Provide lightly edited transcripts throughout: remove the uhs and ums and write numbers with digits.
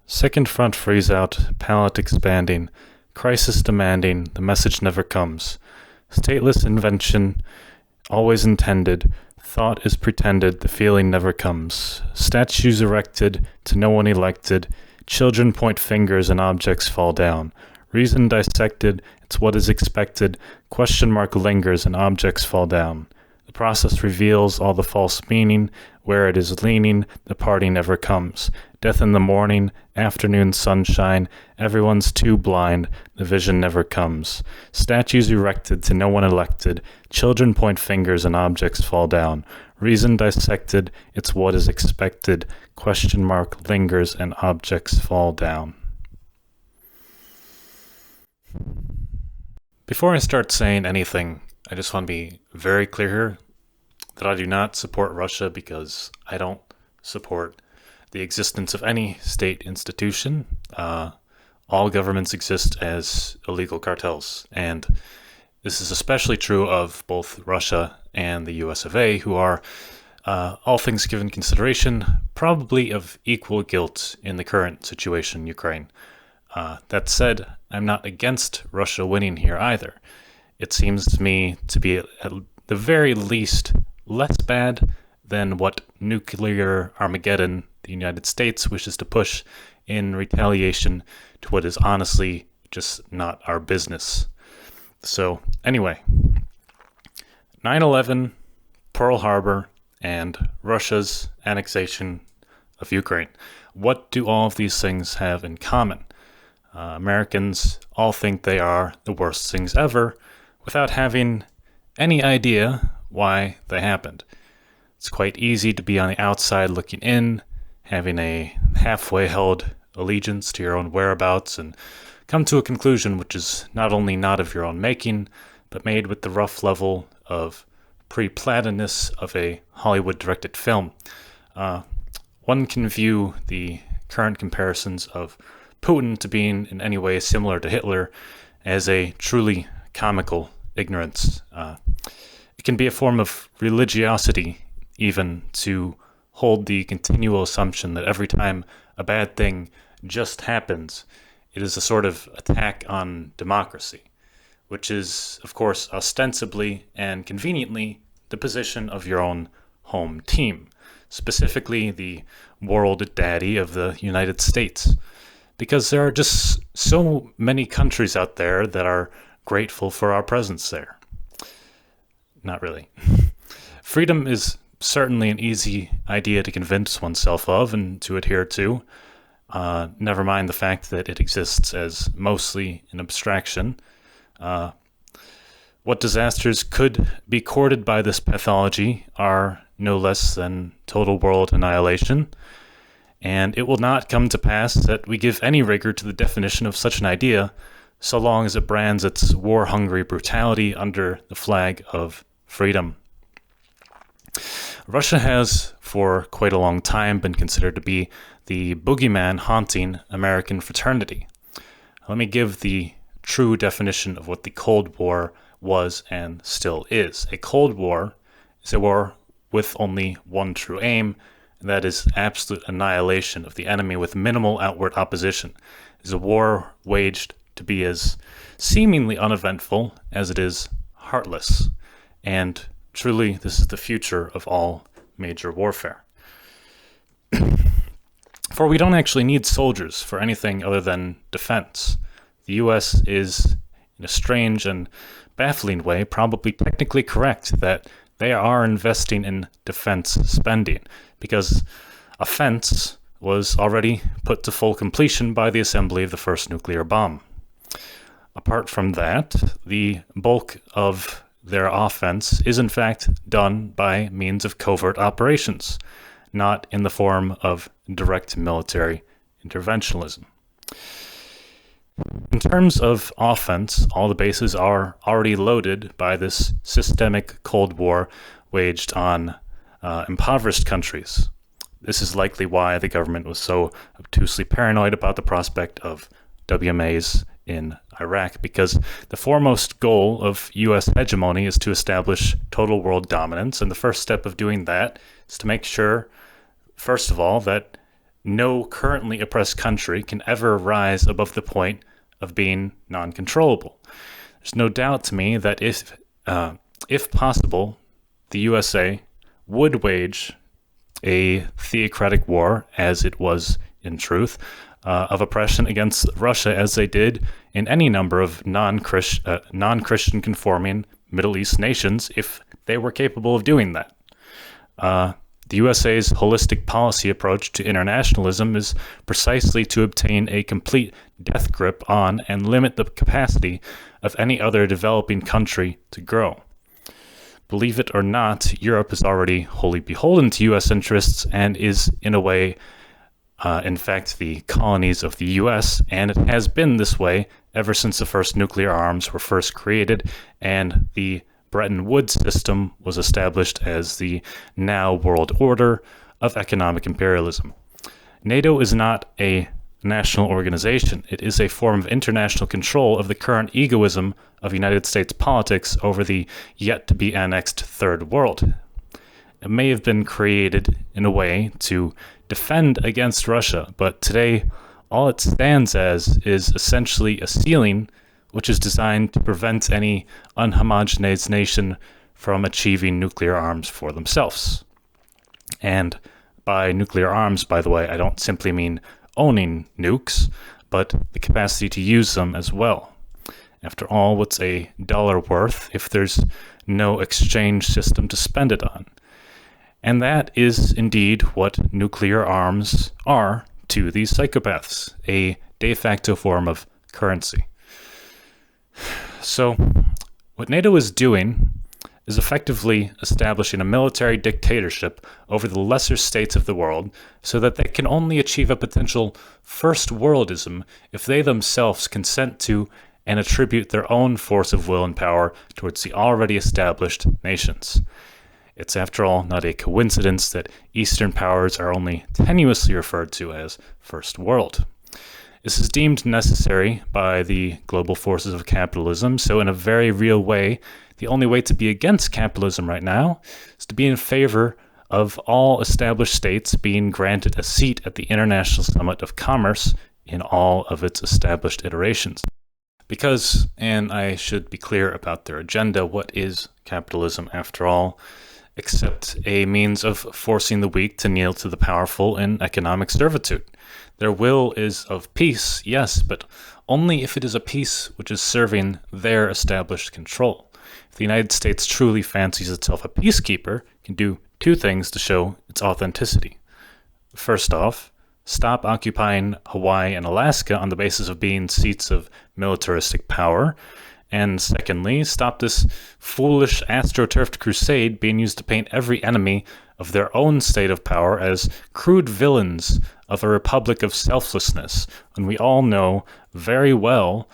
Second front freeze out, palette expanding, crisis demanding, the message never comes. Stateless invention, always intended, thought is pretended, the feeling never comes. Statues erected, to no one elected, children point fingers and objects fall down. Reason dissected, it's what is expected, question mark lingers and objects fall down. The process reveals all the false meaning, where it is leaning, the party never comes. Death in the morning, afternoon sunshine, everyone's too blind, the vision never comes. Statues erected to no one elected, children point fingers and objects fall down. Reason dissected, it's what is expected, question mark lingers and objects fall down. Before I start saying anything, I just want to be very clear here that I do not support Russia because I don't support the existence of any state institution. All governments exist as illegal cartels, and this is especially true of both Russia and the US of A, who are, all things given consideration, probably of equal guilt in the current situation in Ukraine. That said, I'm not against Russia winning here either. It seems to me to be at the very least less bad than what nuclear Armageddon the United States wishes to push in retaliation to what is honestly just not our business. So anyway, 9/11, Pearl Harbor, and Russia's annexation of Ukraine. What do all of these things have in common? Americans all think they are the worst things ever without having any idea why they happened. It's quite easy to be on the outside looking in, having a halfway held allegiance to your own whereabouts, and come to a conclusion which is not only not of your own making, but made with the rough level of pre-plannedness of a Hollywood-directed film. One can view the current comparisons of Putin to being in any way similar to Hitler as a truly comical ignorance. It can be a form of religiosity, even, to hold the continual assumption that every time a bad thing just happens, it is a sort of attack on democracy, which is, of course, ostensibly and conveniently the position of your own home team, specifically the world daddy of the United States. Because there are just so many countries out there that are grateful for our presence there. Not really. Freedom is certainly an easy idea to convince oneself of and to adhere to. Never mind the fact that it exists as mostly an abstraction. What disasters could be courted by this pathology are no less than total world annihilation. And it will not come to pass that we give any rigor to the definition of such an idea, so long as it brands its war-hungry brutality under the flag of freedom. Russia has, for quite a long time, been considered to be the boogeyman haunting American fraternity. Let me give the true definition of what the Cold War was and still is. A Cold War is a war with only one true aim, and that is absolute annihilation of the enemy with minimal outward opposition. It is a war waged to be as seemingly uneventful as it is heartless. And truly, this is the future of all major warfare. For we don't actually need soldiers for anything other than defense. The US is, in a strange and baffling way, probably technically correct that they are investing in defense spending, because a fence was already put to full completion by the assembly of the first nuclear bomb. Apart from that, the bulk of their offense is in fact done by means of covert operations, not in the form of direct military interventionism. In terms of offense, all the bases are already loaded by this systemic Cold War waged on impoverished countries. This is likely why the government was so obtusely paranoid about the prospect of WMAs in Iraq, because the foremost goal of U.S. hegemony is to establish total world dominance, and the first step of doing that is to make sure, first of all, that no currently oppressed country can ever rise above the point of being non-controllable. There's no doubt to me that if possible, the USA would wage a theocratic war, as it was in truth, of oppression against Russia, as they did in any number of non-Christian conforming Middle East nations, if they were capable of doing that. The USA's holistic policy approach to internationalism is precisely to obtain a complete death grip on and limit the capacity of any other developing country to grow. Believe it or not, Europe is already wholly beholden to U.S. interests and is, in a way, in fact, the colonies of the U.S., and it has been this way ever since the first nuclear arms were first created and the Bretton Woods system was established as the now world order of economic imperialism. NATO is not a national organization. It is a form of international control of the current egoism of United States politics over the yet-to-be-annexed Third World. It may have been created in a way to defend against Russia, but today all it stands as is essentially a ceiling which is designed to prevent any unhomogenized nation from achieving nuclear arms for themselves. And by nuclear arms, by the way, I don't simply mean owning nukes, but the capacity to use them as well. After all, what's a dollar worth if there's no exchange system to spend it on? And that is indeed what nuclear arms are to these psychopaths, a de facto form of currency. So, what NATO is doing is effectively establishing a military dictatorship over the lesser states of the world so that they can only achieve a potential first worldism if they themselves consent to and attribute their own force of will and power towards the already established nations. It's, after all, not a coincidence that Eastern powers are only tenuously referred to as First World. This is deemed necessary by the global forces of capitalism, so in a very real way, the only way to be against capitalism right now is to be in favor of all established states being granted a seat at the International Summit of Commerce in all of its established iterations. Because, and I should be clear about their agenda, what is capitalism after all, except a means of forcing the weak to kneel to the powerful in economic servitude? Their will is of peace, yes, but only if it is a peace which is serving their established control. If the United States truly fancies itself a peacekeeper, it can do two things to show its authenticity. First off, stop occupying Hawaii and Alaska on the basis of being seats of militaristic power. And secondly, stop this foolish astroturfed crusade being used to paint every enemy of their own state of power as crude villains of a republic of selflessness, when we all know very well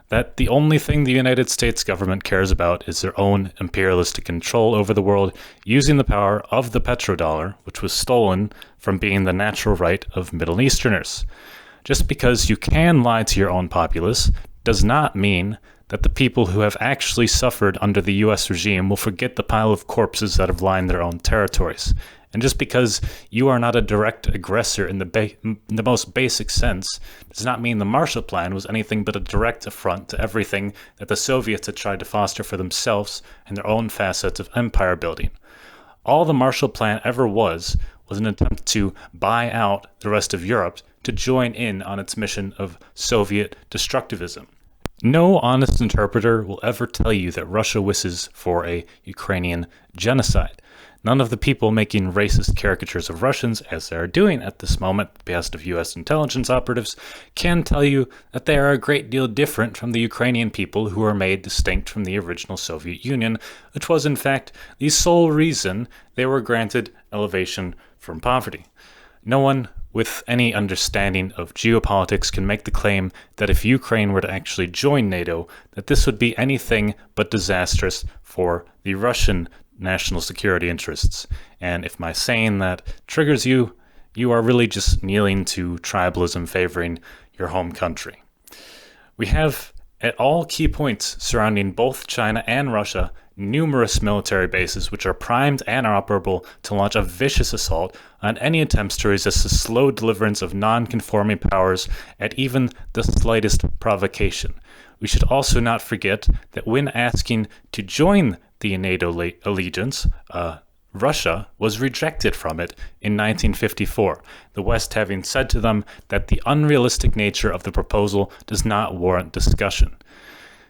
that the only thing the United States government cares about is their own imperialistic control over the world, using the power of the petrodollar, which was stolen from being the natural right of Middle Easterners. Just because you can lie to your own populace does not mean that the people who have actually suffered under the U.S. regime will forget the pile of corpses that have lined their own territories. And just because you are not a direct aggressor in the most basic sense does not mean the Marshall Plan was anything but a direct affront to everything that the Soviets had tried to foster for themselves and their own facets of empire building. All the Marshall Plan ever was an attempt to buy out the rest of Europe to join in on its mission of Soviet destructivism. No honest interpreter will ever tell you that Russia wishes for a Ukrainian genocide. None of the people making racist caricatures of Russians, as they are doing at this moment, at the behest of U.S. intelligence operatives, can tell you that they are a great deal different from the Ukrainian people who are made distinct from the original Soviet Union, which was in fact the sole reason they were granted elevation from poverty. No one with any understanding of geopolitics can make the claim that if Ukraine were to actually join NATO, that this would be anything but disastrous for the Russian national security interests. And if my saying that triggers you, you are really just kneeling to tribalism favoring your home country. We have, at all key points surrounding both China and Russia, numerous military bases which are primed and are operable to launch a vicious assault on any attempts to resist the slow deliverance of non-conforming powers at even the slightest provocation. We should also not forget that when asking to join the NATO allegiance, Russia was rejected from it in 1954, the West having said to them that the unrealistic nature of the proposal does not warrant discussion.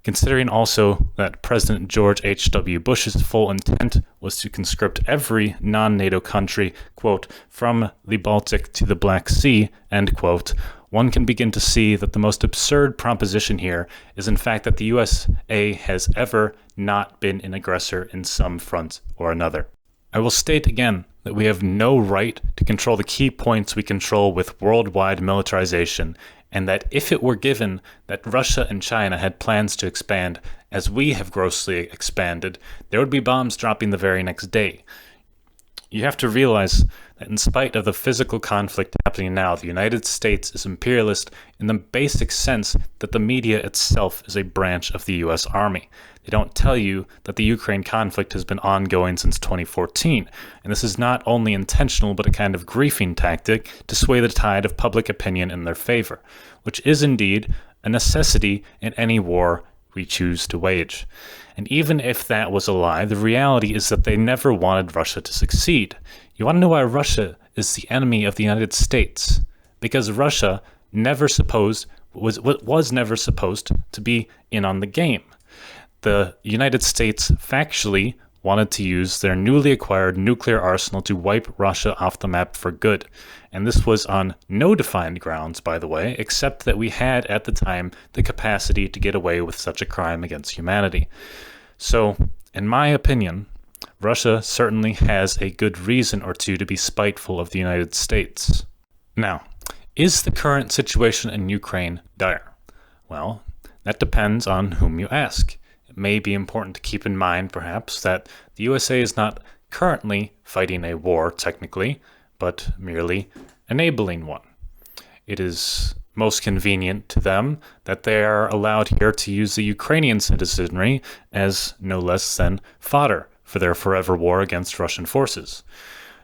Considering also that President George H.W. Bush's full intent was to conscript every non-NATO country, quote, from the Baltic to the Black Sea, end quote, one can begin to see that the most absurd proposition here is in fact that the USA has ever not been an aggressor in some front or another. I will state again that we have no right to control the key points we control with worldwide militarization, and that if it were given that Russia and China had plans to expand as we have grossly expanded, there would be bombs dropping the very next day. You have to realize that in spite of the physical conflict happening now, the United States is imperialist in the basic sense that the media itself is a branch of the U.S. Army. They don't tell you that the Ukraine conflict has been ongoing since 2014, and this is not only intentional but a kind of griefing tactic to sway the tide of public opinion in their favor, which is indeed a necessity in any war we choose to wage. And even if that was a lie, the reality is that they never wanted Russia to succeed. You want to know why Russia is the enemy of the United States? Because Russia was never supposed to be in on the game. The United States factually wanted to use their newly acquired nuclear arsenal to wipe Russia off the map for good. And this was on no defined grounds, by the way, except that we had at the time the capacity to get away with such a crime against humanity. So, in my opinion, Russia certainly has a good reason or two to be spiteful of the United States. Now, is the current situation in Ukraine dire? Well, that depends on whom you ask. It may be important to keep in mind, perhaps, that the USA is not currently fighting a war, technically, but merely enabling one. It is most convenient to them that they are allowed here to use the Ukrainian citizenry as no less than fodder for their forever war against Russian forces.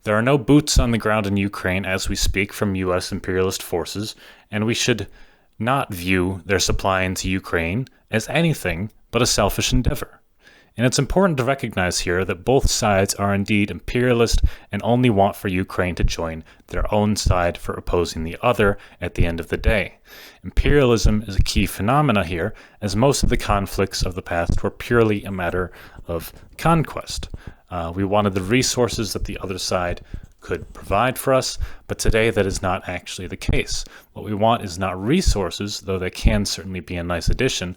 There are no boots on the ground in Ukraine as we speak from U.S. imperialist forces, and we should not view their supplying to Ukraine as anything but a selfish endeavor. And it's important to recognize here that both sides are indeed imperialist and only want for Ukraine to join their own side for opposing the other at the end of the day. Imperialism is a key phenomena here, as most of the conflicts of the past were purely a matter of conquest. We wanted the resources that the other side could provide for us, but today that is not actually the case. What we want is not resources, though they can certainly be a nice addition,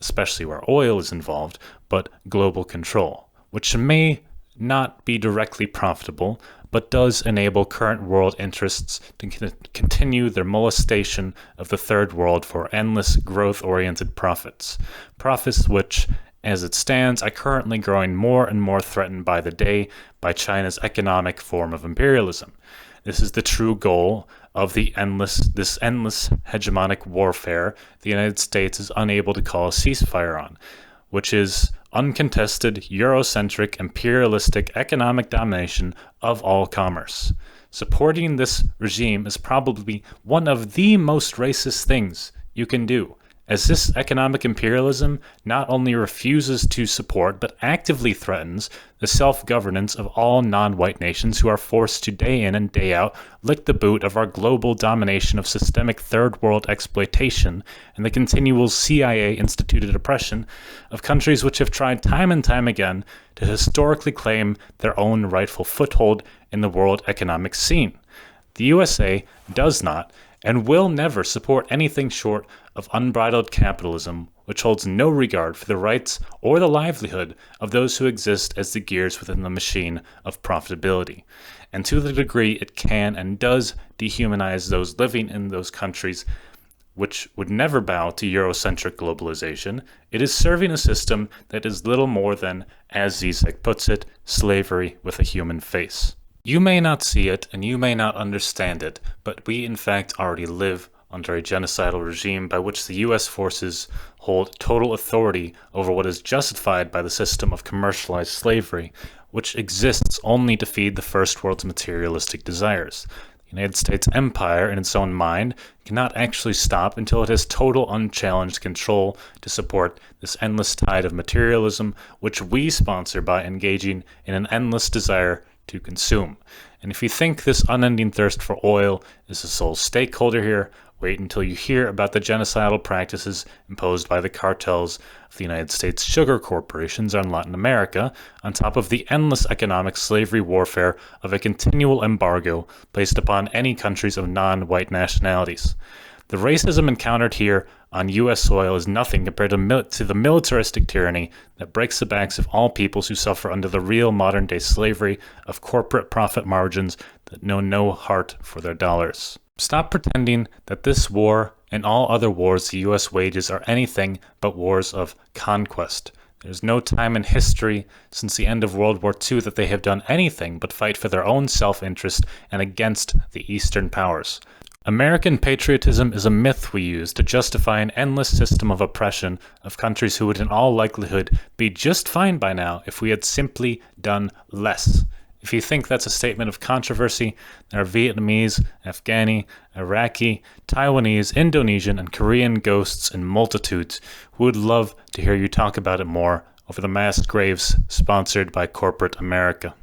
especially where oil is involved, but global control, which may not be directly profitable, but does enable current world interests to continue their molestation of the third world for endless growth-oriented profits. Profits which, as it stands, are currently growing more and more threatened by the day by China's economic form of imperialism. This is the true goal of this endless hegemonic warfare the United States is unable to call a ceasefire on, which is uncontested, Eurocentric, imperialistic economic domination of all commerce. Supporting this regime is probably one of the most racist things you can do, as this economic imperialism not only refuses to support but actively threatens the self-governance of all non-white nations who are forced to day in and day out lick the boot of our global domination of systemic third world exploitation and the continual CIA-instituted oppression of countries which have tried time and time again to historically claim their own rightful foothold in the world economic scene. The USA does not and will never support anything short of unbridled capitalism, which holds no regard for the rights or the livelihood of those who exist as the gears within the machine of profitability. And to the degree it can and does dehumanize those living in those countries which would never bow to Eurocentric globalization, it is serving a system that is little more than, as Zizek puts it, slavery with a human face. You may not see it and you may not understand it, but we in fact already live under a genocidal regime by which the US forces hold total authority over what is justified by the system of commercialized slavery, which exists only to feed the First World's materialistic desires. The United States empire, in its own mind, cannot actually stop until it has total unchallenged control to support this endless tide of materialism, which we sponsor by engaging in an endless desire to consume. And if you think this unending thirst for oil is the sole stakeholder here, wait until you hear about the genocidal practices imposed by the cartels of the United States sugar corporations on Latin America, on top of the endless economic slavery warfare of a continual embargo placed upon any countries of non-white nationalities. The racism encountered here on U.S. soil is nothing compared to the militaristic tyranny that breaks the backs of all peoples who suffer under the real modern-day slavery of corporate profit margins that know no heart for their dollars. Stop pretending that this war and all other wars the U.S. wages are anything but wars of conquest. There's no time in history since the end of World War II that they have done anything but fight for their own self-interest and against the Eastern powers. American patriotism is a myth we use to justify an endless system of oppression of countries who would in all likelihood be just fine by now if we had simply done less. If you think that's a statement of controversy, there are Vietnamese, Afghani, Iraqi, Taiwanese, Indonesian, and Korean ghosts in multitudes who would love to hear you talk about it more over the mass graves sponsored by corporate America.